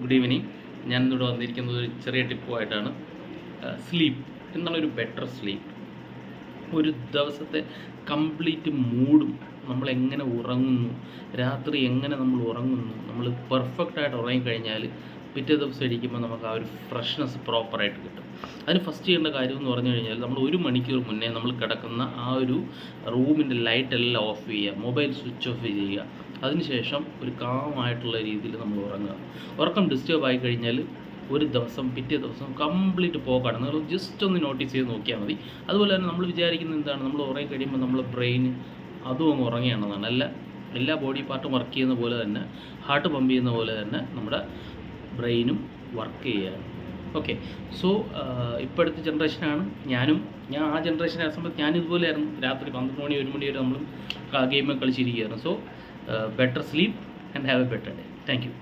Good evening. ഞാൻ ഇന്നിവിടെ വന്നിരിക്കുന്നത് ഒരു ചെറിയ ടിപ്പുമായിട്ടാണ്. സ്ലീപ്പ് എന്നുള്ളൊരു ബെറ്റർ സ്ലീപ്പ്. ഒരു ദിവസത്തെ കംപ്ലീറ്റ് മൂഡും നമ്മളെങ്ങനെ ഉറങ്ങുന്നു, രാത്രി എങ്ങനെ നമ്മൾ ഉറങ്ങുന്നു, നമ്മൾ പെർഫെക്റ്റായിട്ട് ഉറങ്ങിക്കഴിഞ്ഞാൽ പിറ്റേ ദിവസം ഇരിക്കുമ്പോൾ നമുക്ക് ആ ഒരു ഫ്രഷ്നെസ് പ്രോപ്പറായിട്ട് കിട്ടും. അതിന് ഫസ്റ്റ് ചെയ്യേണ്ട കാര്യം എന്ന് പറഞ്ഞു കഴിഞ്ഞാൽ നമ്മൾ 1 മണിക്കൂർ മുന്നേ നമ്മൾ കിടക്കുന്ന ആ ഒരു റൂമിൻ്റെ ലൈറ്റെല്ലാം ഓഫ് ചെയ്യുക, മൊബൈൽ സ്വിച്ച് ഓഫ് ചെയ്യുക. അതിനുശേഷം ഒരു കാമായിട്ടുള്ള രീതിയിൽ നമ്മൾ ഉറങ്ങുക. ഉറക്കം ഡിസ്റ്റർബ് ആയി കഴിഞ്ഞാൽ ഒരു ദിവസം പിറ്റേ ദിവസം കംപ്ലീറ്റ് പോക്കാണ്. നിങ്ങൾ ജസ്റ്റ് ഒന്ന് നോട്ടീസ് ചെയ്ത് നോക്കിയാൽ മതി. അതുപോലെ തന്നെ നമ്മൾ വിചാരിക്കുന്നത് എന്താണ്, നമ്മൾ ഉറങ്ങി കഴിയുമ്പോൾ നമ്മളെ ബ്രെയിൻ അതും അങ്ങ് ഉറങ്ങുകയാണെന്നാണ്. എല്ലാ ബോഡി പാർട്ടും വർക്ക് ചെയ്യുന്ന പോലെ തന്നെ, ഹാർട്ട് പമ്പ് ചെയ്യുന്ന പോലെ തന്നെ നമ്മുടെ ബ്രെയിനും വർക്ക് ചെയ്യുകയാണ്. ഓക്കെ, സോ ഇപ്പോഴത്തെ ജനറേഷനാണ് ഞാൻ ആ ജനറേഷനെ ആ സമയത്ത് ഞാനിതുപോലെയായിരുന്നു. രാത്രി 12 മണി 1 മണി വരെ നമ്മൾ ഗെയിമൊക്കെ കളിച്ചിരിക്കുകയായിരുന്നു. So better sleep and have a better day. Thank U.